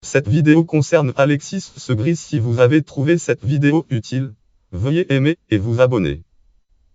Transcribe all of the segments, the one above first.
Cette vidéo concerne Alexis Segris. Si vous avez trouvé cette vidéo utile, veuillez aimer et vous abonner.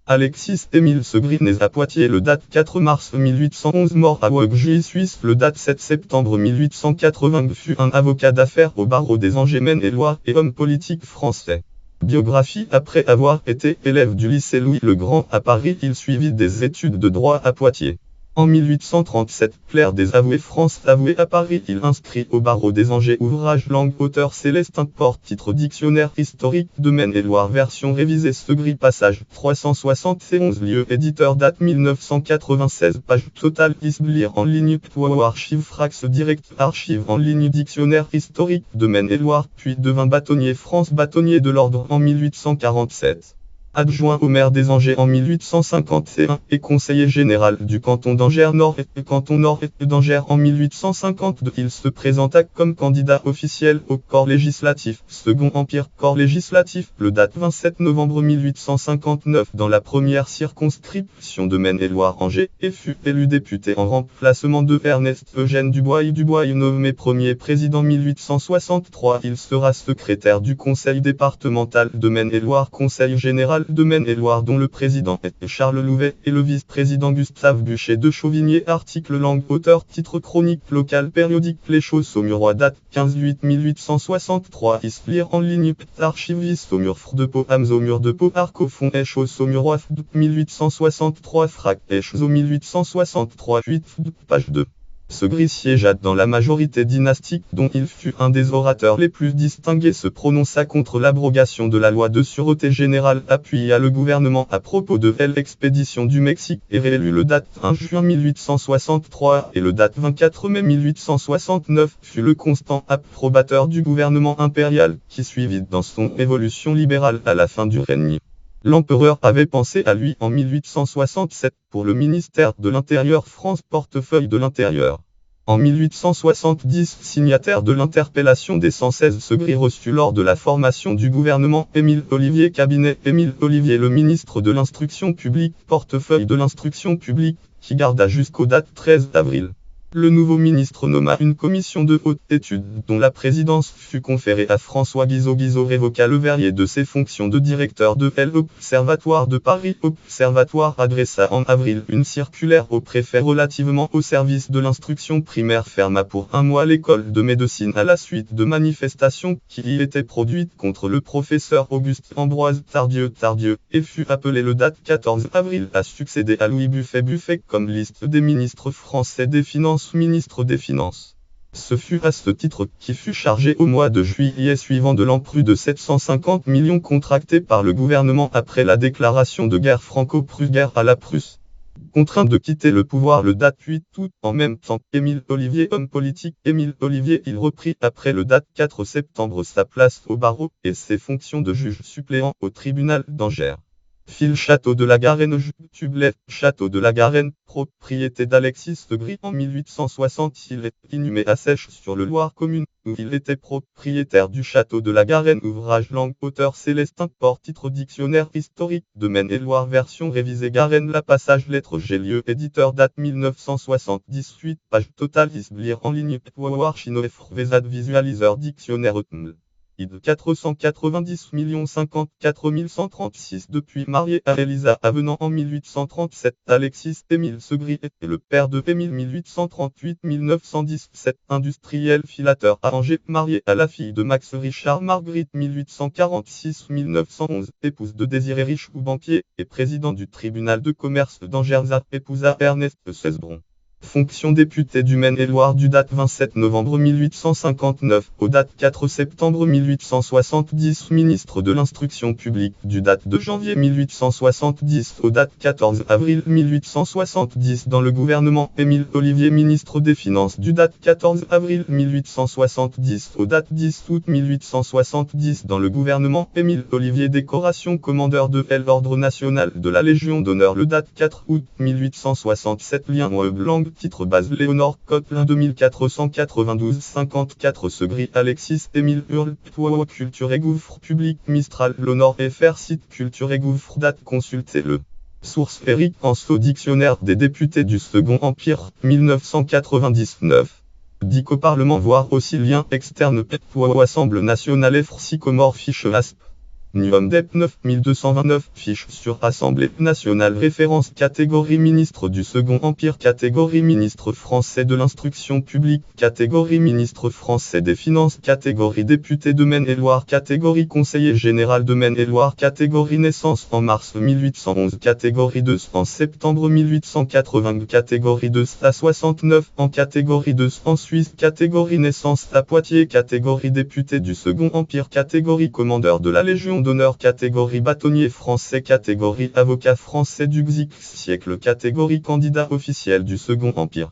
Alexis Émile Segris naît à Poitiers le date 4 mars 1811, mort à Woluwe, Suisse le date 7 septembre 1880, fut un avocat d'affaires au barreau des Angers, Maine-et-Loire et homme politique français. Biographie. Après avoir été élève du lycée Louis le Grand à Paris, il suivit des études de droit à Poitiers. En 1837, clerc des avoués France avoué à Paris, il inscrit au barreau des Angers. Ouvrage langue auteur Célestin Porte. Titre dictionnaire historique de Maine-et-Loire version révisée Segris passage 371 lieu éditeur date 1996 page totale lire en ligne archive Frax direct archive en ligne dictionnaire historique de Maine-et-Loire puis devint bâtonnier France bâtonnier de l'ordre en 1847. Adjoint au maire des Angers en 1851 et conseiller général du canton d'Angers Nord et canton Nord et d'Angers en 1852. Il se présenta comme candidat officiel au corps législatif, Second Empire corps législatif, le date 27 novembre 1859 dans la première circonscription de Maine-et-Loire-Angers et fut élu député en remplacement de Ernest Eugène Dubois nommé premier président 1863. Il sera secrétaire du conseil départemental de Maine-et-Loire, conseil général de Maine-et-Loire dont le président est Charles Louvet et le vice-président Gustave Buchet de Chauvigné. Article langue auteur titre chronique locale périodique Les Chaux-Saumurois date 15-8-1863 lire en ligne archive Saumur de Pau Amsaumur de Pau Arcofond et Chaux-Saumurois 1863 Frac et Chaux 1863 8 page 2. Segris siégea dans la majorité dynastique dont il fut un des orateurs les plus distingués, se prononça contre l'abrogation de la loi de sûreté générale, appuya le gouvernement à propos de l'expédition du Mexique et réélu le date 1 juin 1863 et le date 24 mai 1869 fut le constant approbateur du gouvernement impérial qui suivit dans son évolution libérale à la fin du règne. L'empereur avait pensé à lui en 1867 pour le ministère de l'Intérieur France portefeuille de l'Intérieur. En 1870, signataire de l'interpellation des 116 Segris reçut lors de la formation du gouvernement Émile Ollivier cabinet Émile Ollivier le ministre de l'Instruction publique portefeuille de l'Instruction publique qui garda jusqu'au date 13 avril. Le nouveau ministre nomma une commission de haute étude dont la présidence fut conférée à François Guizot. Guizot révoqua Leverrier de ses fonctions de directeur de l'Observatoire de Paris. Observatoire adressa en avril une circulaire au préfet relativement au service de l'instruction primaire, ferma pour un mois l'école de médecine à la suite de manifestations qui y étaient produites contre le professeur Auguste Ambroise Tardieu et fut appelé le date 14 avril à succéder à Louis Buffet comme liste des ministres français des Finances ministre des Finances. Ce fut à ce titre qui fut chargé au mois de juillet suivant de l'emprunt de 750 millions contracté par le gouvernement après la déclaration de guerre franco-prusse à la Prusse. Contraint de quitter le pouvoir le date 8 août en même temps qu'Émile Ollivier, homme politique Émile Ollivier, il reprit après le date 4 septembre sa place au barreau et ses fonctions de juge suppléant au tribunal d'Angers. Fil Château de la Garenne Tublet, Château de la Garenne, propriété d'Alexis Segris en 1860. Il est inhumé à Sèche sur le Loire commune, où il était propriétaire du Château de la Garenne. Ouvrage langue auteur Célestin Porte. Titre dictionnaire historique de Maine-et-Loire version révisée Garenne la passage lettre G lieu éditeur date 1978 page totale lire en ligne Chino visualiseur dictionnaire ID 490 054 136 depuis marié à Elisa Avenant en 1837. Alexis Émile Segris est le père de Émile 1838-1917, industriel filateur à Angers, marié à la fille de Max Richard Marguerite 1846-1911, épouse de Désiré Richoux banquier et président du tribunal de commerce d'Angers, épousa Ernest Cesbron. Fonction député du Maine-et-Loire du date 27 novembre 1859 au date 4 septembre 1870, ministre de l'Instruction publique du date 2 janvier 1870 au date 14 avril 1870 dans le gouvernement Émile Ollivier, ministre des Finances du date 14 avril 1870 au date 10 août 1870 dans le gouvernement Émile Ollivier, décoration commandeur de l'Ordre national de la Légion d'honneur le date 4 août 1867, lien langue titre base Léonore Cotelin 2492 54 Segris Alexis Émile Hurle Culture et Gouffre public Mistral l'Honore FR site Culture et Gouffre date consultez-le. Source Éric Anceau dictionnaire des députés du Second Empire 1999. Dico Parlement voir aussi lien externe PEPO Assemblée nationale F Sycomore fiche ASP. Nuum DEP 9229 fiche sur Assemblée nationale référence catégorie ministre du Second Empire catégorie ministre français de l'instruction publique catégorie ministre français des finances catégorie député de Maine-et-Loire catégorie conseiller général de Maine-et-Loire catégorie naissance en mars 1811 catégorie 2 en septembre 1880 catégorie 2 à 69 en catégorie 2 en Suisse catégorie naissance à Poitiers catégorie député du Second Empire catégorie commandeur de la Légion d'honneur catégorie bâtonnier français catégorie avocat français du XIIe siècle catégorie candidat officiel du Second Empire.